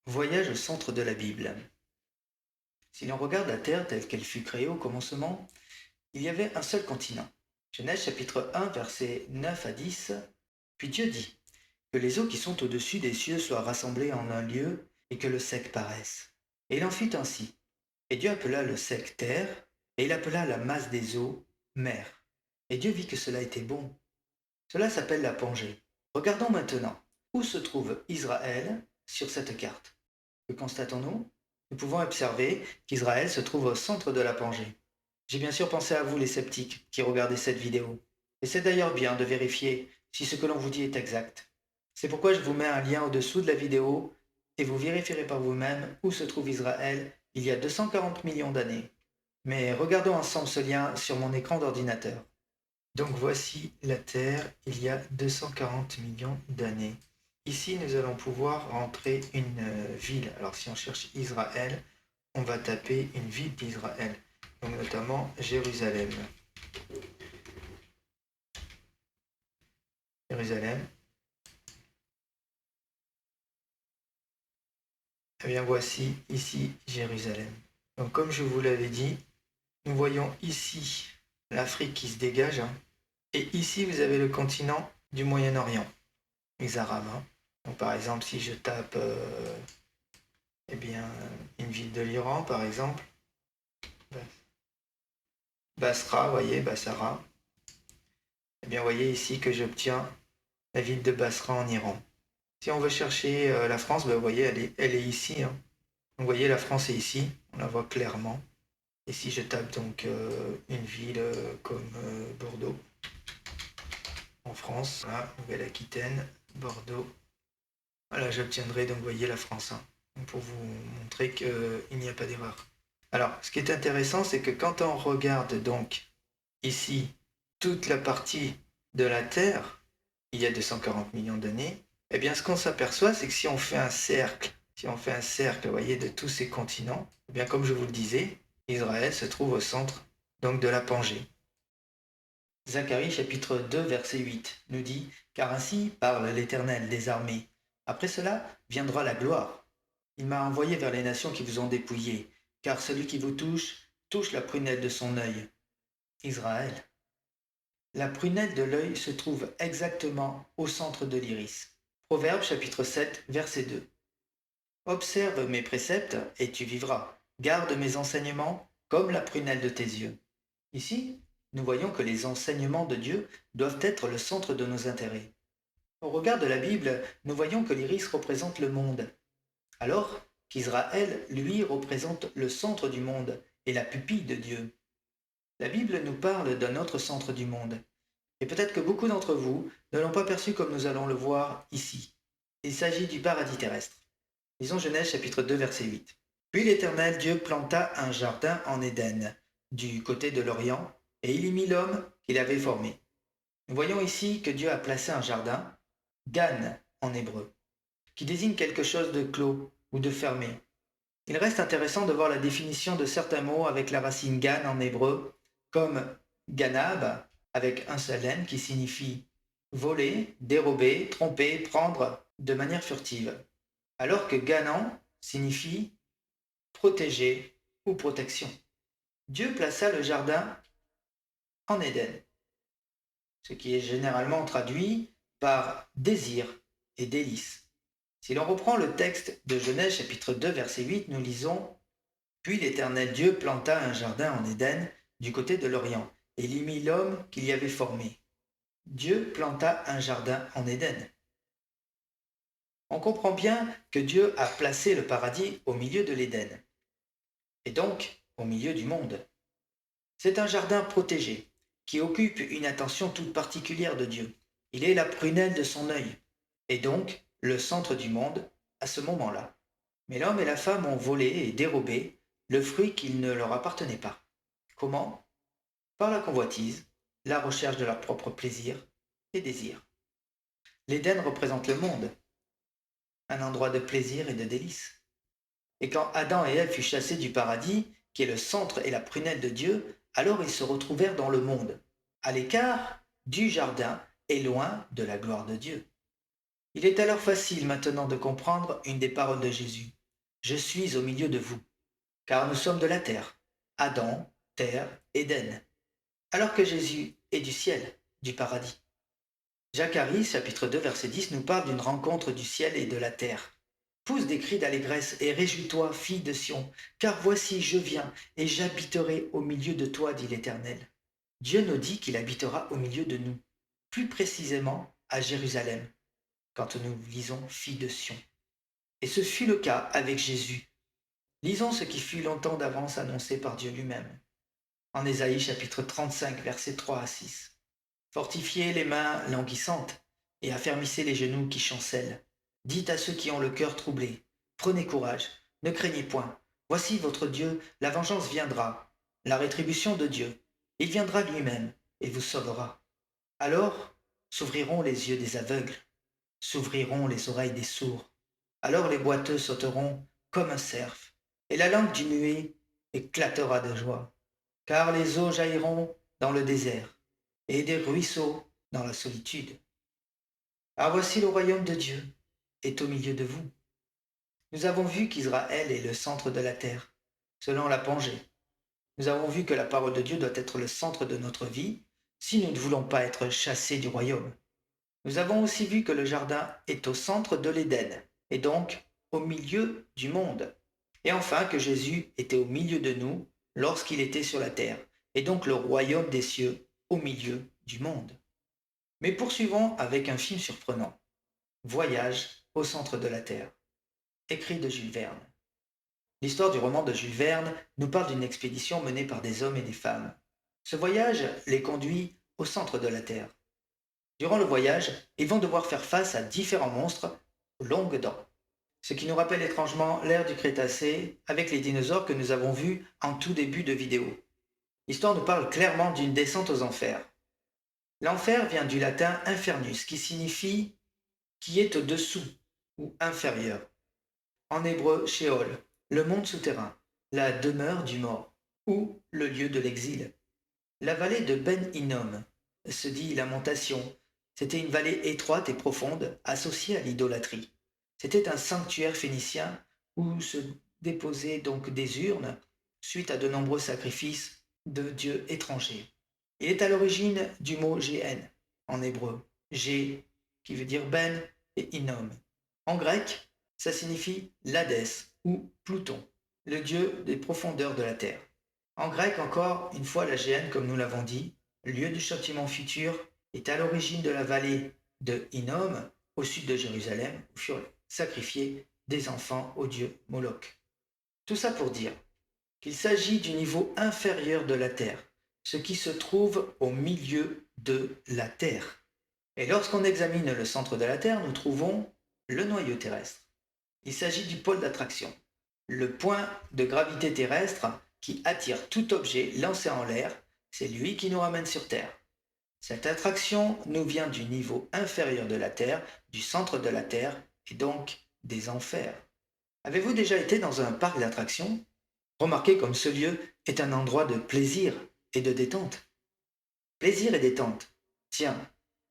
Voyage au centre de la Bible. Si l'on regarde la Terre telle qu'elle fut créée au commencement, il y avait un seul continent. Genèse chapitre 1 versets 9 à 10. Puis Dieu dit, que les eaux qui sont au-dessus des cieux soient rassemblées en un lieu et que le sec paraisse. Et il en fut ainsi. Et Dieu appela le sec terre, et il appela la masse des eaux mer. Et Dieu vit que cela était bon. Cela s'appelle la Pangée. Regardons maintenant où se trouve Israël sur cette carte. Que constatons-nous? Nous pouvons observer qu'Israël se trouve au centre de la Pangée. J'ai bien sûr pensé à vous les sceptiques qui regardez cette vidéo. Et c'est d'ailleurs bien de vérifier si ce que l'on vous dit est exact. C'est pourquoi je vous mets un lien au-dessous de la vidéo et vous vérifierez par vous-même où se trouve Israël il y a 240 millions d'années. Mais regardons ensemble ce lien sur mon écran d'ordinateur. Donc voici la Terre il y a 240 millions d'années. Ici, nous allons pouvoir rentrer une ville. Alors si on cherche Israël, on va taper une ville d'Israël, donc notamment Jérusalem. Jérusalem. Eh bien voici ici Jérusalem. Donc comme je vous l'avais dit, nous voyons ici l'Afrique qui se dégage. Et ici, vous avez le continent du Moyen-Orient, les Arabes. Donc par exemple, si je tape eh bien, une ville de l'Iran, par exemple, Basra, voyez, Bassara. Eh bien, vous voyez ici que j'obtiens la ville de Basra en Iran. Si on veut chercher la France, ben, vous voyez, elle est ici. Donc, vous voyez, la France est ici, on la voit clairement. Et si je tape donc une ville comme Bordeaux, en France, là, Nouvelle-Aquitaine, Bordeaux, voilà, j'obtiendrai donc, vous voyez, la France, pour vous montrer qu'il n'y a pas d'erreur. Alors, ce qui est intéressant, c'est que quand on regarde donc ici toute la partie de la Terre, il y a 240 millions d'années, eh bien, ce qu'on s'aperçoit, c'est que si on fait un cercle, vous voyez, de tous ces continents, eh bien, comme je vous le disais, Israël se trouve au centre donc de la Pangée. Zacharie chapitre 2 verset 8 nous dit « Car ainsi parle l'Éternel des armées. Après cela viendra la gloire. Il m'a envoyé vers les nations qui vous ont dépouillés, car celui qui vous touche la prunelle de son œil. » Israël. La prunelle de l'œil se trouve exactement au centre de l'iris. Proverbe chapitre 7 verset 2. Observe mes préceptes et tu vivras. Garde mes enseignements comme la prunelle de tes yeux. Ici, nous voyons que les enseignements de Dieu doivent être le centre de nos intérêts. Au regard de la Bible, nous voyons que l'iris représente le monde, alors qu'Israël, lui, représente le centre du monde et la pupille de Dieu. La Bible nous parle d'un autre centre du monde, et peut-être que beaucoup d'entre vous ne l'ont pas perçu comme nous allons le voir ici. Il s'agit du paradis terrestre. Lisons Genèse chapitre 2 verset 8. Puis l'Éternel Dieu planta un jardin en Éden, du côté de l'Orient, et il y mit l'homme qu'il avait formé. Nous voyons ici que Dieu a placé un jardin, Gan en hébreu, qui désigne quelque chose de clos ou de fermé. Il reste intéressant de voir la définition de certains mots avec la racine Gan en hébreu, comme Ganab, avec un seul N qui signifie voler, dérober, tromper, prendre de manière furtive, alors que Ganan signifie protéger ou protection. Dieu plaça le jardin en Éden, ce qui est généralement traduit par désir et délice. Si l'on reprend le texte de Genèse chapitre 2 verset 8, nous lisons « Puis l'Éternel Dieu planta un jardin en Éden du côté de l'Orient, et il y mit l'homme qu'il y avait formé. » Dieu planta un jardin en Éden. On comprend bien que Dieu a placé le paradis au milieu de l'Éden, et donc au milieu du monde. C'est un jardin protégé, qui occupe une attention toute particulière de Dieu. Il est la prunelle de son œil, et donc le centre du monde à ce moment-là. Mais l'homme et la femme ont volé et dérobé le fruit qui ne leur appartenait pas. Comment? Par la convoitise, la recherche de leur propre plaisir et désir. L'Éden représente le monde, un endroit de plaisir et de délice. Et quand Adam et Ève furent chassés du paradis, qui est le centre et la prunelle de Dieu, alors ils se retrouvèrent dans le monde, à l'écart du jardin et loin de la gloire de Dieu. Il est alors facile maintenant de comprendre une des paroles de Jésus. Je suis au milieu de vous, car nous sommes de la terre. Adam, terre, Éden. Alors que Jésus est du ciel, du paradis. Zacharie, chapitre 2, verset 10, nous parle d'une rencontre du ciel et de la terre. Pousse des cris d'allégresse et réjouis-toi, fille de Sion, car voici je viens et j'habiterai au milieu de toi, dit l'Éternel. Dieu nous dit qu'il habitera au milieu de nous, plus précisément à Jérusalem, quand nous lisons fille de Sion. Et ce fut le cas avec Jésus. Lisons ce qui fut longtemps d'avance annoncé par Dieu lui-même. En Ésaïe chapitre 35, versets 3 à 6. Fortifiez les mains languissantes et affermissez les genoux qui chancellent. Dites à ceux qui ont le cœur troublé, prenez courage, ne craignez point. Voici votre Dieu, la vengeance viendra, la rétribution de Dieu. Il viendra lui-même et vous sauvera. Alors s'ouvriront les yeux des aveugles, s'ouvriront les oreilles des sourds. Alors les boiteux sauteront comme un cerf, et la langue du muet éclatera de joie. Car les eaux jailliront dans le désert, et des ruisseaux dans la solitude. Ah, voici le royaume de Dieu est au milieu de vous. Nous avons vu qu'Israël est le centre de la terre, selon la Pangée. Nous avons vu que la parole de Dieu doit être le centre de notre vie si nous ne voulons pas être chassés du royaume. Nous avons aussi vu que le jardin est au centre de l'Éden, et donc au milieu du monde. Et enfin que Jésus était au milieu de nous lorsqu'il était sur la terre, et donc le royaume des cieux au milieu du monde. Mais poursuivons avec un film surprenant. Voyage au centre de la Terre, écrit de Jules Verne. L'histoire du roman de Jules Verne nous parle d'une expédition menée par des hommes et des femmes. Ce voyage les conduit au centre de la Terre. Durant le voyage, ils vont devoir faire face à différents monstres aux longues dents, ce qui nous rappelle étrangement l'ère du Crétacé avec les dinosaures que nous avons vus en tout début de vidéo. L'histoire nous parle clairement d'une descente aux enfers. L'enfer vient du latin infernus, qui signifie qui est au-dessous ou inférieur. En hébreu, Sheol, le monde souterrain, la demeure du mort ou le lieu de l'exil. La vallée de Ben Hinnom se dit lamentation. C'était une vallée étroite et profonde associée à l'idolâtrie. C'était un sanctuaire phénicien où se déposaient donc des urnes suite à de nombreux sacrifices de dieux étrangers. Il est à l'origine du mot GN en hébreu, G qui veut dire Ben et Hinnom. En grec, ça signifie l'Hadès ou Pluton, le dieu des profondeurs de la terre. En grec encore, une fois la Géhenne, comme nous l'avons dit, lieu du châtiment futur, est à l'origine de la vallée de Hinnom, au sud de Jérusalem, où furent sacrifiés des enfants au dieu Moloch. Tout ça pour dire qu'il s'agit du niveau inférieur de la terre, ce qui se trouve au milieu de la terre. Et lorsqu'on examine le centre de la Terre, nous trouvons le noyau terrestre. Il s'agit du pôle d'attraction, le point de gravité terrestre qui attire tout objet lancé en l'air, c'est lui qui nous ramène sur Terre. Cette attraction nous vient du niveau inférieur de la Terre, du centre de la Terre et donc des enfers. Avez-vous déjà été dans un parc d'attractions? Remarquez comme ce lieu est un endroit de plaisir et de détente. Plaisir et détente. Tiens,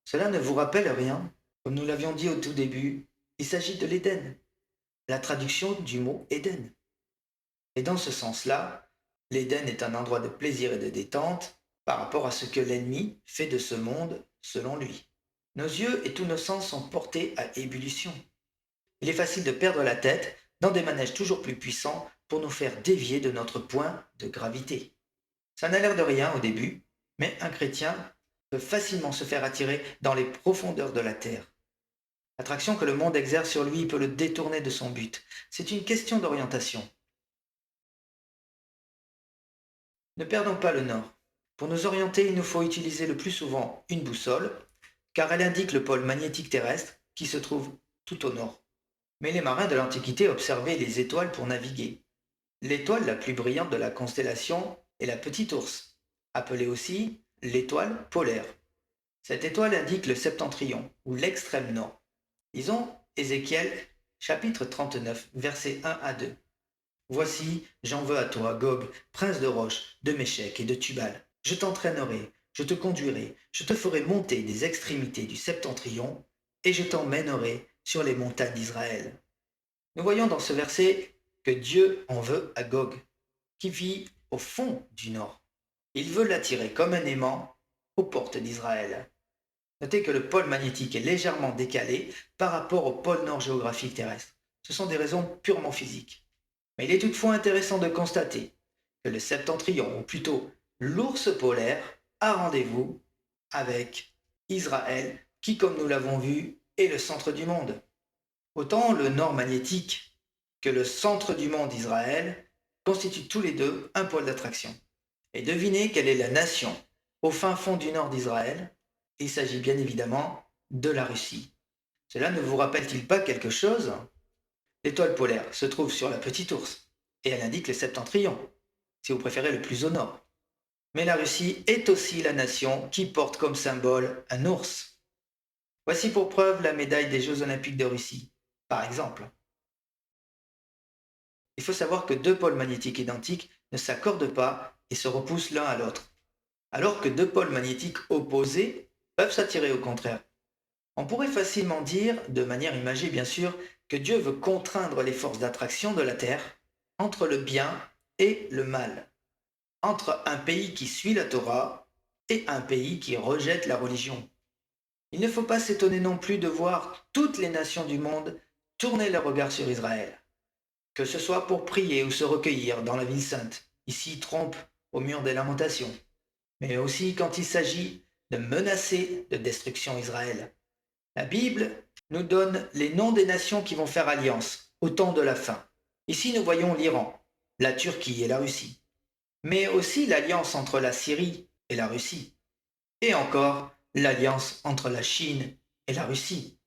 cela ne vous rappelle rien? Comme nous l'avions dit au tout début, il s'agit de l'Éden, la traduction du mot Éden. Et dans ce sens-là, l'Éden est un endroit de plaisir et de détente par rapport à ce que l'ennemi fait de ce monde selon lui. Nos yeux et tous nos sens sont portés à ébullition. Il est facile de perdre la tête dans des manèges toujours plus puissants pour nous faire dévier de notre point de gravité. Ça n'a l'air de rien au début, mais un chrétien peut facilement se faire attirer dans les profondeurs de la terre. L'attraction que le monde exerce sur lui peut le détourner de son but. C'est une question d'orientation. Ne perdons pas le nord. Pour nous orienter, il nous faut utiliser le plus souvent une boussole, car elle indique le pôle magnétique terrestre qui se trouve tout au nord. Mais les marins de l'Antiquité observaient les étoiles pour naviguer. L'étoile la plus brillante de la constellation est la Petite Ourse, appelée aussi l'étoile polaire. Cette étoile indique le septentrion, ou l'extrême nord. Lisons Ézéchiel, chapitre 39, versets 1 à 2. Voici, j'en veux à toi, Gog, prince de Roche, de Méchec et de Tubal. Je t'entraînerai, je te conduirai, je te ferai monter des extrémités du septentrion, et je t'emmènerai sur les montagnes d'Israël. Nous voyons dans ce verset que Dieu en veut à Gog, qui vit au fond du nord. Il veut l'attirer comme un aimant aux portes d'Israël. Notez que le pôle magnétique est légèrement décalé par rapport au pôle nord géographique terrestre. Ce sont des raisons purement physiques. Mais il est toutefois intéressant de constater que le septentrion, ou plutôt l'ours polaire, a rendez-vous avec Israël, qui, comme nous l'avons vu, est le centre du monde. Autant le nord magnétique que le centre du monde Israël constituent tous les deux un pôle d'attraction. Et devinez quelle est la nation au fin fond du nord d'Israël? Il s'agit bien évidemment de la Russie. Cela ne vous rappelle-t-il pas quelque chose? L'étoile polaire se trouve sur la petite ours et elle indique le septentrion, si vous préférez le plus au nord. Mais la Russie est aussi la nation qui porte comme symbole un ours. Voici pour preuve la médaille des Jeux Olympiques de Russie, par exemple. Il faut savoir que deux pôles magnétiques identiques ne s'accordent pas et se repoussent l'un à l'autre, alors que deux pôles magnétiques opposés peuvent s'attirer au contraire. On pourrait facilement dire, de manière imagée bien sûr, que Dieu veut contraindre les forces d'attraction de la Terre entre le bien et le mal, entre un pays qui suit la Torah et un pays qui rejette la religion. Il ne faut pas s'étonner non plus de voir toutes les nations du monde tourner leur regard sur Israël, que ce soit pour prier ou se recueillir dans la ville sainte, ici trompe au mur des lamentations, mais aussi quand il s'agit de menacer de destruction Israël. La Bible nous donne les noms des nations qui vont faire alliance au temps de la fin. Ici, nous voyons l'Iran, la Turquie et la Russie, mais aussi l'alliance entre la Syrie et la Russie, et encore l'alliance entre la Chine et la Russie.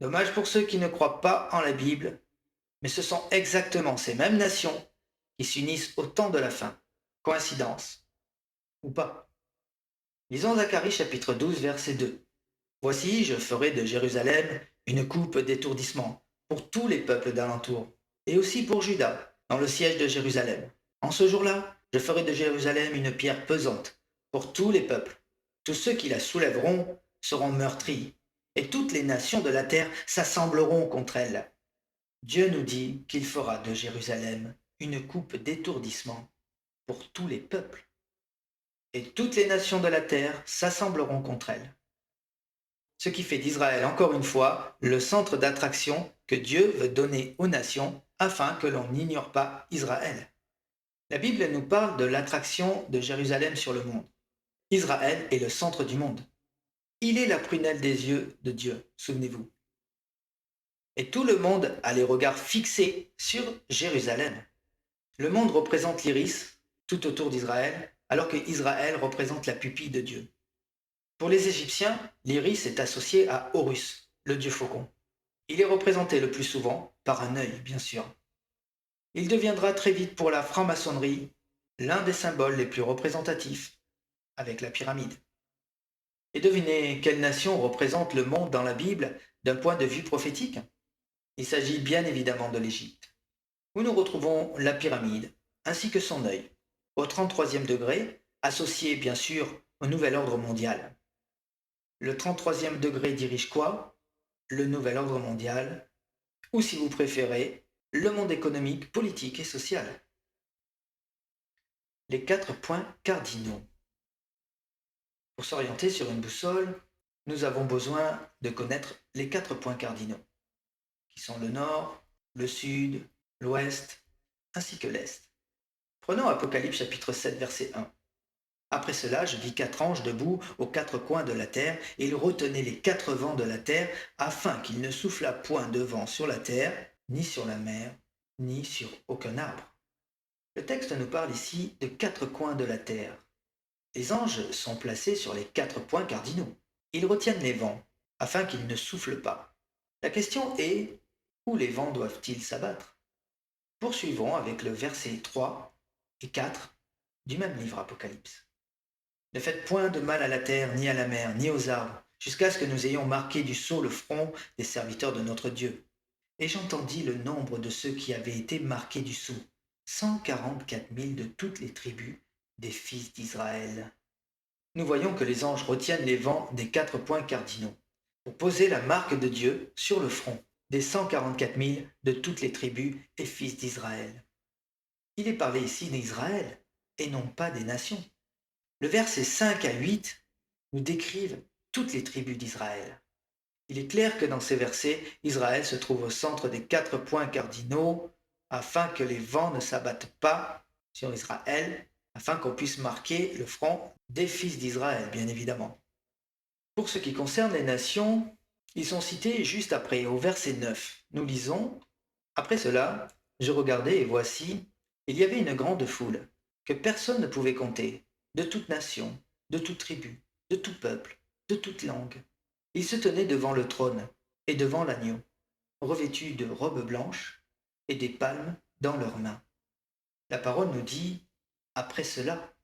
Dommage pour ceux qui ne croient pas en la Bible, mais ce sont exactement ces mêmes nations qui s'unissent au temps de la fin. Coïncidence ou pas? Lisons Zacharie chapitre 12, verset 2. Voici, je ferai de Jérusalem une coupe d'étourdissement pour tous les peuples d'alentour, et aussi pour Juda, dans le siège de Jérusalem. En ce jour-là, je ferai de Jérusalem une pierre pesante pour tous les peuples. Tous ceux qui la soulèveront seront meurtris, et toutes les nations de la terre s'assembleront contre elle. Dieu nous dit qu'il fera de Jérusalem une coupe d'étourdissement pour tous les peuples, et toutes les nations de la terre s'assembleront contre elle. Ce qui fait d'Israël, encore une fois, le centre d'attraction que Dieu veut donner aux nations afin que l'on n'ignore pas Israël. La Bible nous parle de l'attraction de Jérusalem sur le monde. Israël est le centre du monde. Il est la prunelle des yeux de Dieu, souvenez-vous. Et tout le monde a les regards fixés sur Jérusalem. Le monde représente l'iris tout autour d'Israël, alors que Israël représente la pupille de Dieu. Pour les Égyptiens, l'iris est associé à Horus, le dieu faucon. Il est représenté le plus souvent par un œil, bien sûr. Il deviendra très vite pour la franc-maçonnerie l'un des symboles les plus représentatifs, avec la pyramide. Et devinez quelle nation représente le monde dans la Bible d'un point de vue prophétique? Il s'agit bien évidemment de l'Égypte, où nous retrouvons la pyramide, ainsi que son œil, au 33e degré, associé bien sûr au nouvel ordre mondial. Le 33e degré dirige quoi? Le nouvel ordre mondial, ou si vous préférez, le monde économique, politique et social. Les 4 points cardinaux. Pour s'orienter sur une boussole, nous avons besoin de connaître les 4 points cardinaux, qui sont le nord, le sud, l'ouest, ainsi que l'est. Prenons Apocalypse chapitre 7, verset 1. Après cela, je vis 4 anges debout aux 4 coins de la terre, et ils retenaient les 4 vents de la terre, afin qu'il ne soufflât point de vent sur la terre, ni sur la mer, ni sur aucun arbre. Le texte nous parle ici de 4 coins de la terre. Les anges sont placés sur les 4 points cardinaux. Ils retiennent les vents, afin qu'ils ne soufflent pas. La question est, où les vents doivent-ils s'abattre? Poursuivons avec le verset 3 et 4 du même livre Apocalypse. Ne faites point de mal à la terre, ni à la mer, ni aux arbres, jusqu'à ce que nous ayons marqué du sceau le front des serviteurs de notre Dieu. Et j'entendis le nombre de ceux qui avaient été marqués du sceau, 144 000 de toutes les tribus des fils d'Israël. Nous voyons que les anges retiennent les vents des 4 points cardinaux. pour poser la marque de Dieu sur le front des 144 000 de toutes les tribus et fils d'Israël. Il est parlé ici d'Israël et non pas des nations. Le verset 5 à 8 nous décrivent toutes les tribus d'Israël. Il est clair que dans ces versets, Israël se trouve au centre des 4 points cardinaux afin que les vents ne s'abattent pas sur Israël, afin qu'on puisse marquer le front des fils d'Israël, bien évidemment. Pour ce qui concerne les nations, ils sont cités juste après, au verset 9. Nous lisons: Après cela, je regardai et voici, il y avait une grande foule, que personne ne pouvait compter, de toute nation, de toute tribu, de tout peuple, de toute langue. Ils se tenaient devant le trône et devant l'agneau, revêtus de robes blanches et des palmes dans leurs mains. La parole nous dit: après cela.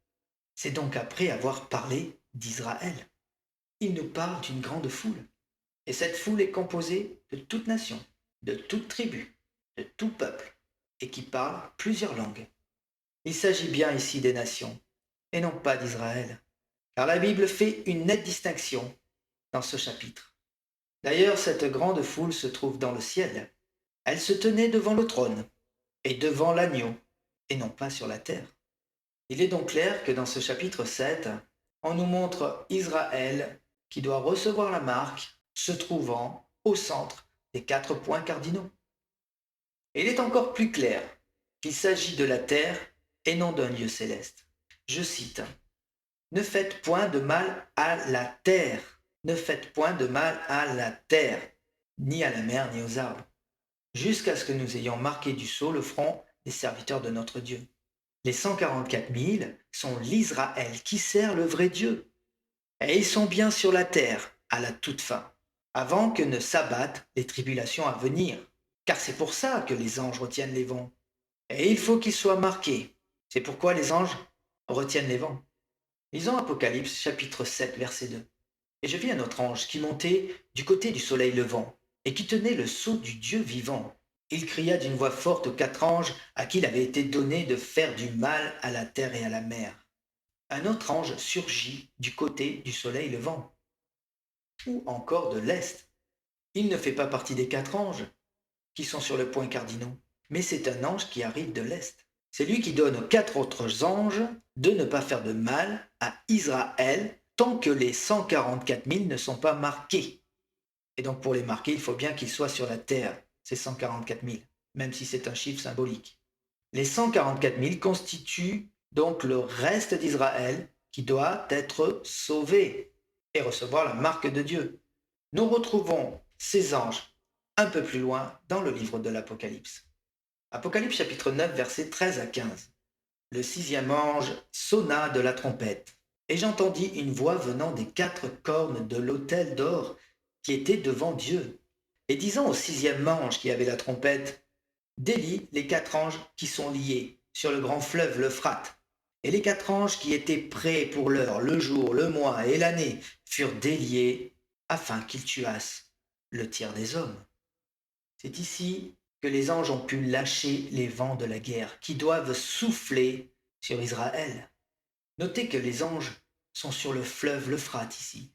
C'est donc après avoir parlé d'Israël. Il nous parle d'une grande foule. Et cette foule est composée de toute nation, de toute tribu, de tout peuple, et qui parle plusieurs langues. Il s'agit bien ici des nations, et non pas d'Israël, car la Bible fait une nette distinction dans ce chapitre. D'ailleurs, cette grande foule se trouve dans le ciel. Elle se tenait devant le trône et devant l'agneau, et non pas sur la terre. Il est donc clair que dans ce chapitre 7, on nous montre Israël qui doit recevoir la marque se trouvant au centre des 4 points cardinaux. Et il est encore plus clair qu'il s'agit de la terre et non d'un lieu céleste. Je cite: Ne faites point de mal à la terre, ne faites point de mal à la terre, ni à la mer, ni aux arbres, jusqu'à ce que nous ayons marqué du sceau le front des serviteurs de notre Dieu. Les 144 000 sont l'Israël qui sert le vrai Dieu. Et ils sont bien sur la terre à la toute fin, avant que ne s'abattent les tribulations à venir. Car c'est pour ça que les anges retiennent les vents. Et il faut qu'ils soient marqués. C'est pourquoi les anges retiennent les vents. Lisons Apocalypse chapitre 7 verset 2. Et je vis un autre ange qui montait du côté du soleil levant et qui tenait le sceau du Dieu vivant. Il cria d'une voix forte aux 4 anges à qui il avait été donné de faire du mal à la terre et à la mer. Un autre ange surgit du côté du soleil levant, ou encore de l'est. Il ne fait pas partie des 4 anges qui sont sur le point cardinaux, mais c'est un ange qui arrive de l'est. C'est lui qui donne aux 4 autres anges de ne pas faire de mal à Israël tant que les 144 000 ne sont pas marqués. Et donc pour les marquer, il faut bien qu'ils soient sur la terre, ces 144 000, même si c'est un chiffre symbolique. Les 144 000 constituent donc le reste d'Israël qui doit être sauvé et recevoir la marque de Dieu. Nous retrouvons ces anges un peu plus loin dans le livre de l'Apocalypse. Apocalypse chapitre 9, versets 13 à 15. Le 6e ange sonna de la trompette, et j'entendis une voix venant des 4 cornes de l'autel d'or qui était devant Dieu, et disant au 6e ange qui avait la trompette: délie les 4 anges qui sont liés sur le grand fleuve l'Euphrate. Et les 4 anges qui étaient prêts pour l'heure, le jour, le mois et l'année furent déliés afin qu'ils tuassent le tiers des hommes. C'est ici que les anges ont pu lâcher les vents de la guerre qui doivent souffler sur Israël. Notez que les anges sont sur le fleuve l'Euphrate ici.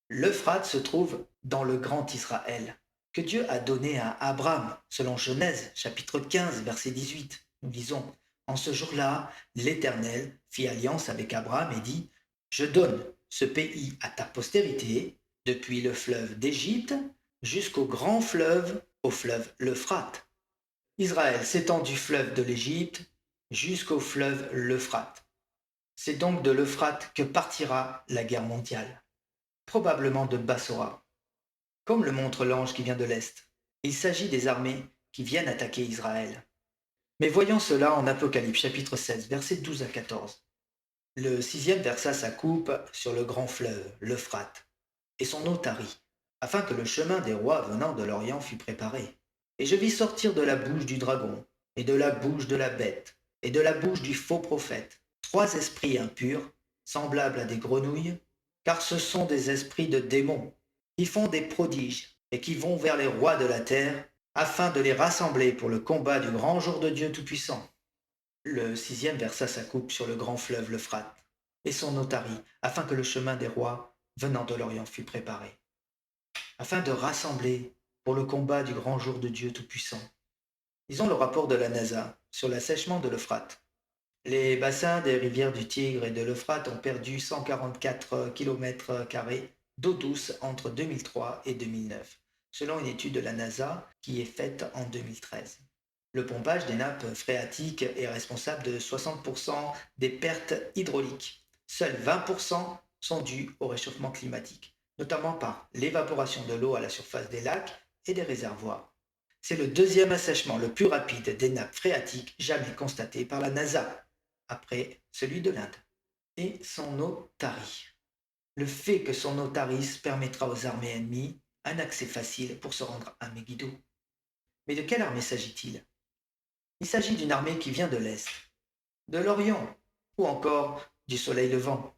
L'Euphrate se trouve dans le grand Israël que Dieu a donné à Abraham, selon Genèse chapitre 15 verset 18. Nous lisons: En ce jour-là, l'Éternel fit alliance avec Abraham et dit: Je donne ce pays à ta postérité, depuis le fleuve d'Égypte jusqu'au grand fleuve, au fleuve l'Euphrate. Israël s'étend du fleuve de l'Égypte jusqu'au fleuve l'Euphrate. C'est donc de l'Euphrate que partira la guerre mondiale, probablement de Bassora, comme le montre l'ange qui vient de l'Est. Il s'agit des armées qui viennent attaquer Israël. Mais voyons cela en Apocalypse chapitre 16, versets 12 à 14. Le 6e versa sa coupe sur le grand fleuve, l'Euphrate, et son eau tarit, afin que le chemin des rois venant de l'Orient fût préparé. Et je vis sortir de la bouche du dragon, et de la bouche de la bête, et de la bouche du faux prophète, 3 esprits impurs, semblables à des grenouilles, car ce sont des esprits de démons, qui font des prodiges, et qui vont vers les rois de la terre, afin de les rassembler pour le combat du grand jour de Dieu Tout-Puissant. Le 6e versa sa coupe sur le grand fleuve l'Euphrate, et son eau tarit, afin que le chemin des rois venant de l'Orient fût préparé. afin de rassembler pour le combat du grand jour de Dieu Tout-Puissant. Lisons le rapport de la NASA sur l'assèchement de l'Euphrate. Les bassins des rivières du Tigre et de l'Euphrate ont perdu 144 km² d'eau douce entre 2003 et 2009, selon une étude de la NASA qui est faite en 2013. Le pompage des nappes phréatiques est responsable de 60% des pertes hydrauliques. Seuls 20% sont dus au réchauffement climatique, notamment par l'évaporation de l'eau à la surface des lacs et des réservoirs. C'est le deuxième assèchement le plus rapide des nappes phréatiques jamais constaté par la NASA, après celui de l'Inde. Et son eau tarie. Le fait que son eau tarisse permettra aux armées ennemies un accès facile pour se rendre à Megiddo. Mais de quelle armée s'agit-il? Il s'agit d'une armée qui vient de l'Est, de l'Orient, ou encore du soleil levant.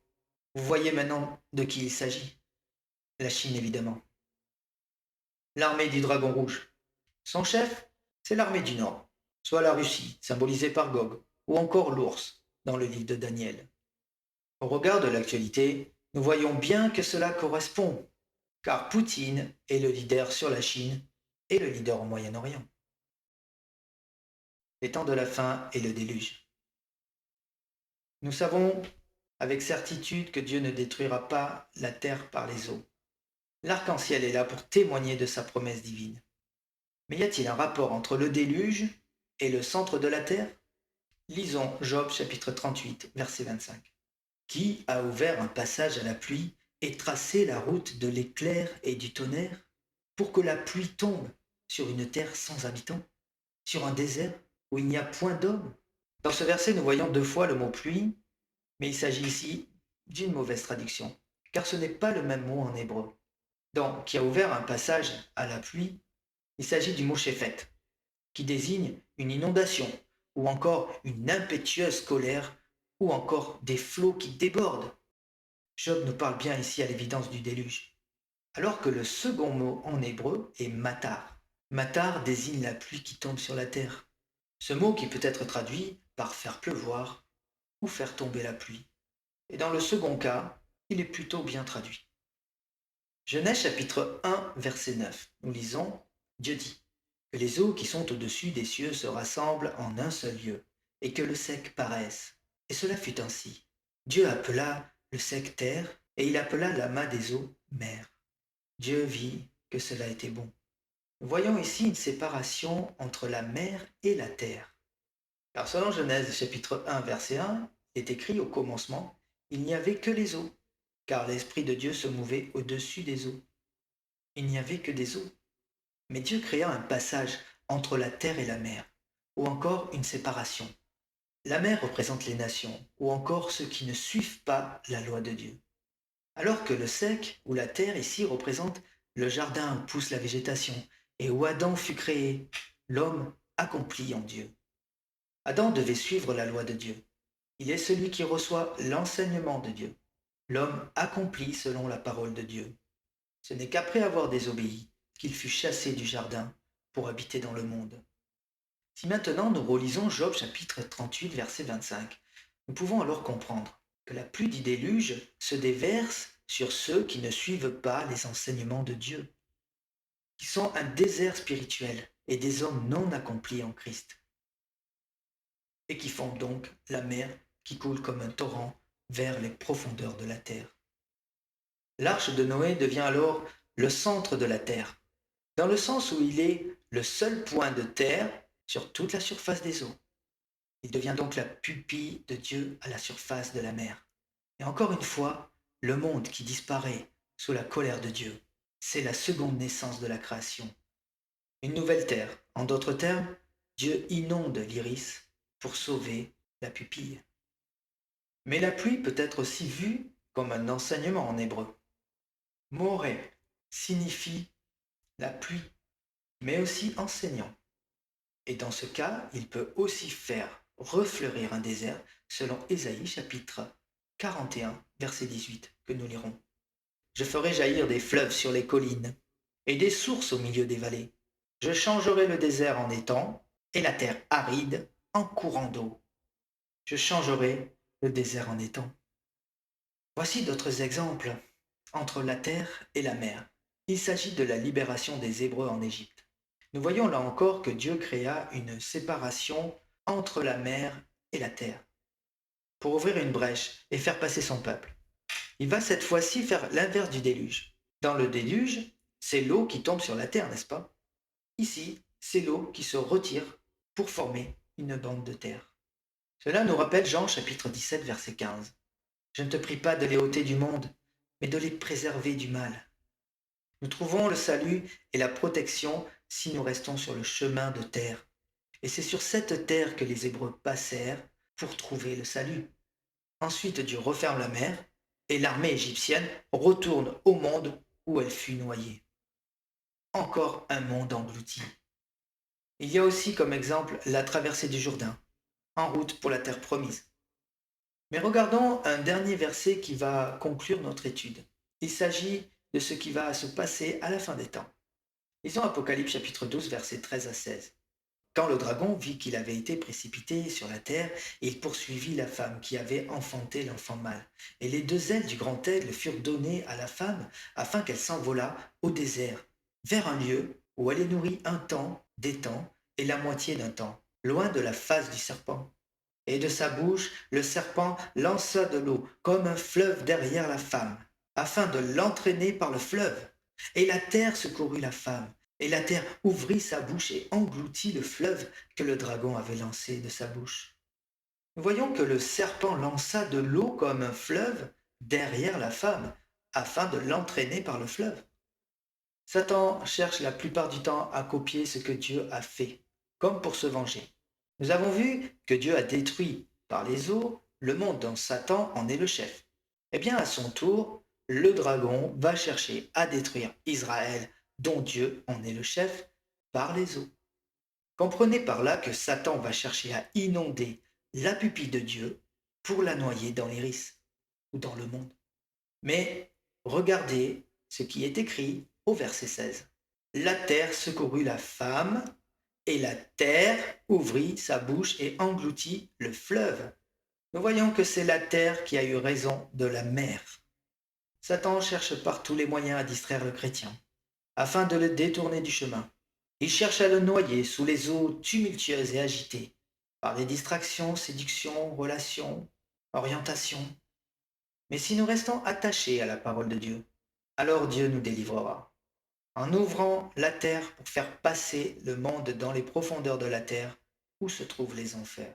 Vous voyez maintenant de qui il s'agit. La Chine, évidemment. L'armée du dragon rouge. Son chef, c'est l'armée du Nord, soit la Russie, symbolisée par Gog, ou encore l'ours, dans le livre de Daniel. Au regard de l'actualité, nous voyons bien que cela correspond, car Poutine est le leader sur la Chine et le leader au Moyen-Orient. Les temps de la fin et le déluge. Nous savons avec certitude que Dieu ne détruira pas la terre par les eaux. L'arc-en-ciel est là pour témoigner de sa promesse divine. Mais y a-t-il un rapport entre le déluge et le centre de la terre? Lisons Job chapitre 38, verset 25. Qui a ouvert un passage à la pluie et tracé la route de l'éclair et du tonnerre pour que la pluie tombe sur une terre sans habitants, sur un désert où il n'y a point d'homme? Dans ce verset, nous voyons deux fois le mot pluie, mais il s'agit ici d'une mauvaise traduction, car ce n'est pas le même mot en hébreu. Donc, qui a ouvert un passage à la pluie, il s'agit du mot shephet, qui désigne une inondation, ou encore une impétueuse colère, ou encore des flots qui débordent. Job nous parle bien ici à l'évidence du déluge. Alors que le second mot en hébreu est matar. Matar désigne la pluie qui tombe sur la terre. Ce mot qui peut être traduit par faire pleuvoir ou faire tomber la pluie. Et dans le second cas, il est plutôt bien traduit. Genèse chapitre 1, verset 9. Nous lisons, Dieu dit, que les eaux qui sont au-dessus des cieux se rassemblent en un seul lieu, et que le sec paraisse. Et cela fut ainsi. Dieu appela le sec terre, et il appela l'amas des eaux mer. Dieu vit que cela était bon. Nous voyons ici une séparation entre la mer et la terre. Car selon Genèse chapitre 1, verset 1, il est écrit au commencement, il n'y avait que les eaux, car l'Esprit de Dieu se mouvait au-dessus des eaux. Il n'y avait que des eaux. Mais Dieu créa un passage entre la terre et la mer, ou encore une séparation. La mer représente les nations, ou encore ceux qui ne suivent pas la loi de Dieu. Alors que le sec, ou la terre ici, représente le jardin où pousse la végétation, et où Adam fut créé, l'homme accompli en Dieu. Adam devait suivre la loi de Dieu. Il est celui qui reçoit l'enseignement de Dieu. L'homme accompli selon la parole de Dieu. Ce n'est qu'après avoir désobéi qu'il fut chassé du jardin pour habiter dans le monde. Si maintenant nous relisons Job chapitre 38 verset 25, nous pouvons alors comprendre que la pluie du déluge se déverse sur ceux qui ne suivent pas les enseignements de Dieu, qui sont un désert spirituel et des hommes non accomplis en Christ, et qui font donc la mer qui coule comme un torrent vers les profondeurs de la terre. L'arche de Noé devient alors le centre de la terre, dans le sens où il est le seul point de terre sur toute la surface des eaux. Il devient donc la pupille de Dieu à la surface de la mer. Et encore une fois, le monde qui disparaît sous la colère de Dieu, c'est la seconde naissance de la création. Une nouvelle terre. En d'autres termes, Dieu inonde l'iris pour sauver la pupille. Mais la pluie peut être aussi vue comme un enseignement en hébreu. Moré signifie la pluie, mais aussi enseignant. Et dans ce cas, il peut aussi faire refleurir un désert, selon Ésaïe chapitre 41, verset 18, que nous lirons. Je ferai jaillir des fleuves sur les collines et des sources au milieu des vallées. Je changerai le désert en étang et la terre aride en courant d'eau. Je changerai le désert en étang. Voici d'autres exemples entre la terre et la mer. Il s'agit de la libération des Hébreux en Égypte. Nous voyons là encore que Dieu créa une séparation entre la mer et la terre pour ouvrir une brèche et faire passer son peuple. Il va cette fois-ci faire l'inverse du déluge. Dans le déluge, c'est l'eau qui tombe sur la terre, n'est-ce pas? Ici, c'est l'eau qui se retire pour former une bande de terre. Cela nous rappelle Jean chapitre 17 verset 15. Je ne te prie pas de les ôter du monde, mais de les préserver du mal. Nous trouvons le salut et la protection si nous restons sur le chemin de terre. Et c'est sur cette terre que les Hébreux passèrent pour trouver le salut. Ensuite, Dieu referme la mer et l'armée égyptienne retourne au monde où elle fut noyée. Encore un monde englouti. Il y a aussi comme exemple la traversée du Jourdain, en route pour la terre promise. Mais regardons un dernier verset qui va conclure notre étude. Il s'agit de ce qui va se passer à la fin des temps. Lisons Apocalypse chapitre 12, versets 13 à 16. Quand le dragon vit qu'il avait été précipité sur la terre, il poursuivit la femme qui avait enfanté l'enfant mâle. Et les deux ailes du grand aigle furent données à la femme afin qu'elle s'envolât au désert, vers un lieu où elle est nourrie un temps, des temps, et la moitié d'un temps, loin de la face du serpent. Et de sa bouche, le serpent lança de l'eau comme un fleuve derrière la femme, afin de l'entraîner par le fleuve. Et la terre secourut la femme, et la terre ouvrit sa bouche et engloutit le fleuve que le dragon avait lancé de sa bouche. Nous voyons que le serpent lança de l'eau comme un fleuve derrière la femme, afin de l'entraîner par le fleuve. Satan cherche la plupart du temps à copier ce que Dieu a fait, comme pour se venger. Nous avons vu que Dieu a détruit par les eaux le monde dont Satan en est le chef. Eh bien, à son tour, le dragon va chercher à détruire Israël, dont Dieu en est le chef, par les eaux. Comprenez par là que Satan va chercher à inonder la pupille de Dieu pour la noyer dans l'iris ou dans le monde. Mais regardez ce qui est écrit au verset 16. La terre secourut la femme, et la terre ouvrit sa bouche et engloutit le fleuve. Nous voyons que c'est la terre qui a eu raison de la mer. Satan cherche par tous les moyens à distraire le chrétien, afin de le détourner du chemin. Il cherche à le noyer sous les eaux tumultueuses et agitées, par des distractions, séductions, relations, orientations. Mais si nous restons attachés à la parole de Dieu, alors Dieu nous délivrera. En ouvrant la terre pour faire passer le monde dans les profondeurs de la terre où se trouvent les enfers.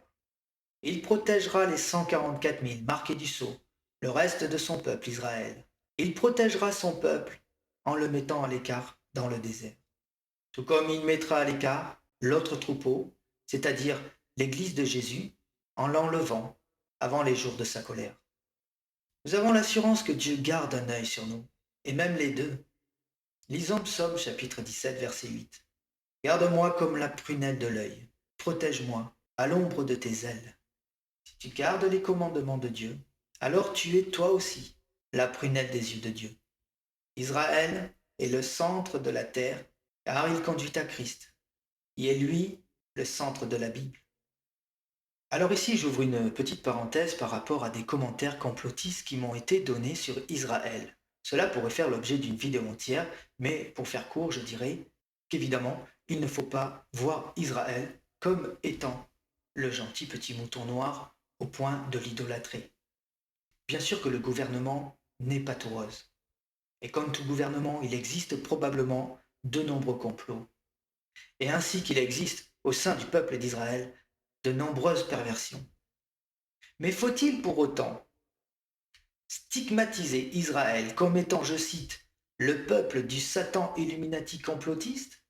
Il protégera les 144 000 marqués du sceau, le reste de son peuple Israël. Il protégera son peuple en le mettant à l'écart dans le désert. Tout comme il mettra à l'écart l'autre troupeau, c'est-à-dire l'Église de Jésus, en l'enlevant avant les jours de sa colère. Nous avons l'assurance que Dieu garde un œil sur nous, et même les deux. Lisons Psaume chapitre 17, verset 8. Garde-moi comme la prunelle de l'œil, protège-moi à l'ombre de tes ailes. Si tu gardes les commandements de Dieu, alors tu es toi aussi la prunelle des yeux de Dieu. Israël est le centre de la terre, car il conduit à Christ, qui est lui le centre de la Bible. Alors ici, j'ouvre une petite parenthèse par rapport à des commentaires complotistes qui m'ont été donnés sur Israël. Cela pourrait faire l'objet d'une vidéo entière, mais pour faire court, je dirais qu'évidemment, il ne faut pas voir Israël comme étant le gentil petit mouton noir au point de l'idolâtrer. Bien sûr que le gouvernement n'est pas tout rose. Et comme tout gouvernement, il existe probablement de nombreux complots. Et ainsi qu'il existe au sein du peuple d'Israël de nombreuses perversions. Mais faut-il pour autant stigmatiser Israël comme étant, je cite, le peuple du Satan Illuminati complotiste?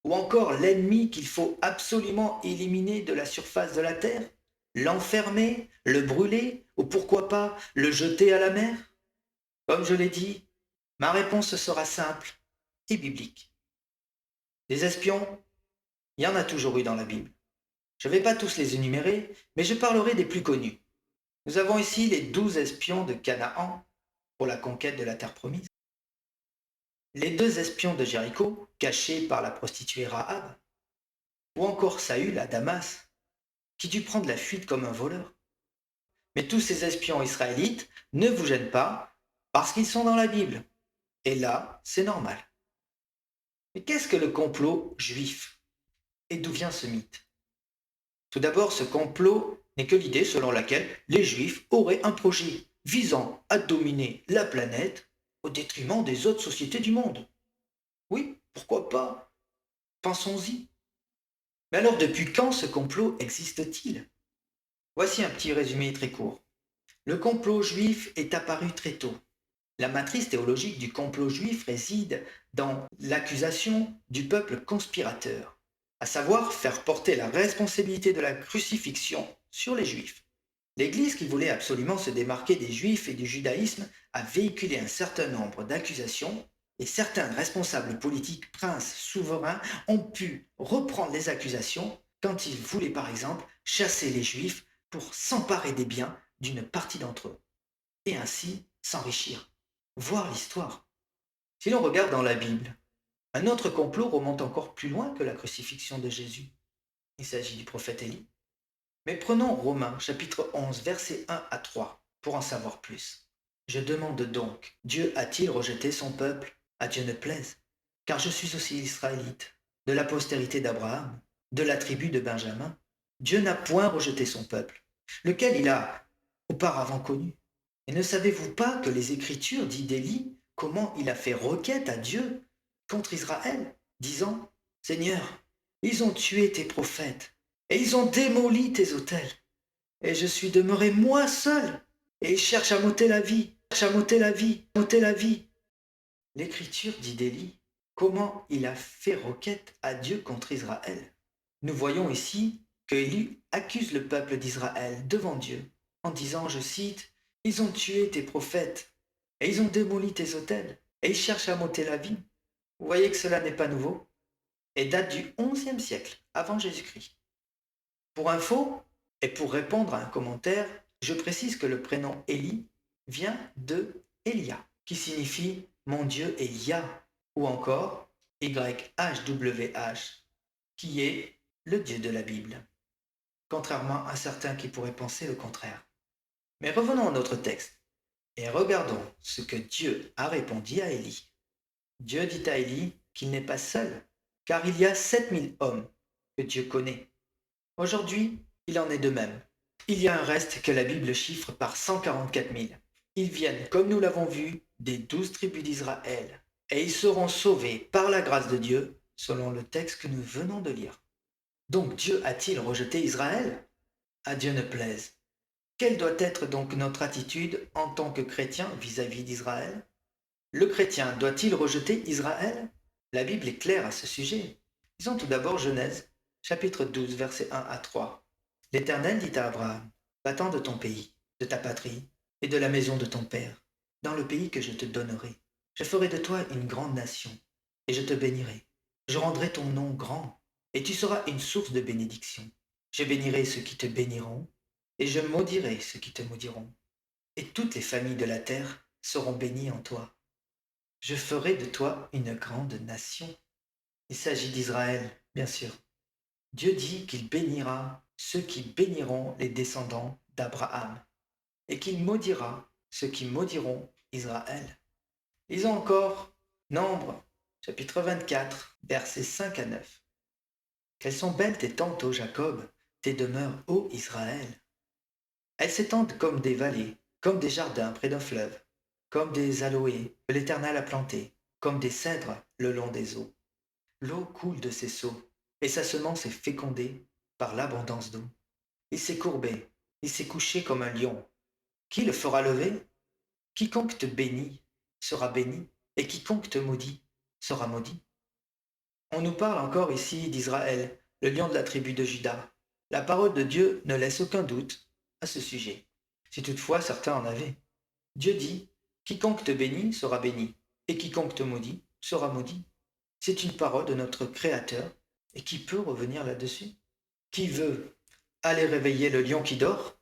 Ou encore l'ennemi qu'il faut absolument éliminer de la surface de la terre? L'enfermer, le brûler, ou pourquoi pas le jeter à la mer? Comme je l'ai dit, ma réponse sera simple et biblique. Des espions, il y en a toujours eu dans la Bible. Je ne vais pas tous les énumérer, mais je parlerai des plus connus. Nous avons ici les 12 espions de Canaan pour la conquête de la terre promise. Les 2 espions de Jéricho, cachés par la prostituée Rahab. Ou encore Saül à Damas, qui dut prendre la fuite comme un voleur. Mais tous ces espions israélites ne vous gênent pas parce qu'ils sont dans la Bible. Et là, c'est normal. Mais qu'est-ce que le complot juif? Et d'où vient ce mythe? Tout d'abord, ce complot n'est que l'idée selon laquelle les juifs auraient un projet visant à dominer la planète au détriment des autres sociétés du monde. Oui, pourquoi pas? Pensons-y. Mais alors, depuis quand ce complot existe-t-il? Voici un petit résumé très court. Le complot juif est apparu très tôt. La matrice théologique du complot juif réside dans l'accusation du peuple conspirateur, à savoir faire porter la responsabilité de la crucifixion sur les juifs. L'Église, qui voulait absolument se démarquer des juifs et du judaïsme, a véhiculé un certain nombre d'accusations et certains responsables politiques, princes, souverains, ont pu reprendre les accusations quand ils voulaient par exemple chasser les juifs pour s'emparer des biens d'une partie d'entre eux et ainsi s'enrichir. Voir l'histoire. Si l'on regarde dans la Bible, un autre complot remonte encore plus loin que la crucifixion de Jésus. Il s'agit du prophète Élie. Mais prenons Romains chapitre 11 versets 1 à 3 pour en savoir plus. Je demande donc, Dieu a-t-il rejeté son peuple? À Dieu ne plaise, car je suis aussi israélite, de la postérité d'Abraham, de la tribu de Benjamin. Dieu n'a point rejeté son peuple, lequel il a auparavant connu. Et ne savez-vous pas que les Écritures disent d'Élie comment il a fait requête à Dieu contre Israël, disant, Seigneur, ils ont tué tes prophètes, et ils ont démoli tes autels, et je suis demeuré moi seul, et ils cherchent à m'ôter la vie, cherchent à m'ôter la vie, m'ôter la vie. L'Écriture dit d'Élie comment il a fait requête à Dieu contre Israël. Nous voyons ici que Élie accuse le peuple d'Israël devant Dieu en disant, je cite, ils ont tué tes prophètes et ils ont démoli tes autels et ils cherchent à m'ôter la vie. Vous voyez que cela n'est pas nouveau et date du XIe siècle avant Jésus-Christ. Pour info et pour répondre à un commentaire, je précise que le prénom Élie vient de Elia, qui signifie mon Dieu est Yah, ou encore YHWH, qui est le Dieu de la Bible, contrairement à certains qui pourraient penser le contraire. Mais revenons à notre texte et regardons ce que Dieu a répondu à Élie. Dieu dit à Élie qu'il n'est pas seul, car il y a 7000 hommes que Dieu connaît. Aujourd'hui, il en est de même. Il y a un reste que la Bible chiffre par 144 000. Ils viennent, comme nous l'avons vu, des 12 tribus d'Israël, et ils seront sauvés par la grâce de Dieu, selon le texte que nous venons de lire. Donc Dieu a-t-il rejeté Israël? À Dieu ne plaise. Quelle doit être donc notre attitude en tant que chrétien vis-à-vis d'Israël? Le chrétien doit-il rejeter Israël? La Bible est claire à ce sujet. Lisons tout d'abord Genèse, chapitre 12, versets 1 à 3. L'Éternel dit à Abraham, va-t'en de ton pays, de ta patrie et de la maison de ton père, dans le pays que je te donnerai. Je ferai de toi une grande nation, et je te bénirai. Je rendrai ton nom grand, et tu seras une source de bénédiction. Je bénirai ceux qui te béniront, et je maudirai ceux qui te maudiront. Et toutes les familles de la terre seront bénies en toi. Je ferai de toi une grande nation. Il s'agit d'Israël, bien sûr. Dieu dit qu'il bénira ceux qui béniront les descendants d'Abraham, et qu'il maudira ceux qui maudiront Israël. Lisons encore Nombre, chapitre 24, versets 5 à 9. Quelles sont belles tes tentes, ô Jacob, tes demeures, ô Israël. Elles s'étendent comme des vallées, comme des jardins près d'un fleuve, comme des aloés que l'Éternel a plantés, comme des cèdres le long des eaux. L'eau coule de ses seaux, et sa semence est fécondée par l'abondance d'eau. Il s'est courbé, il s'est couché comme un lion. Qui le fera lever? Quiconque te bénit sera béni, et quiconque te maudit sera maudit. On nous parle encore ici d'Israël, le lion de la tribu de Juda. La parole de Dieu ne laisse aucun doute à ce sujet, si toutefois certains en avaient. Dieu dit, quiconque te bénit sera béni, et quiconque te maudit sera maudit. C'est une parole de notre Créateur, et qui peut revenir là-dessus? Qui veut aller réveiller le lion qui dort?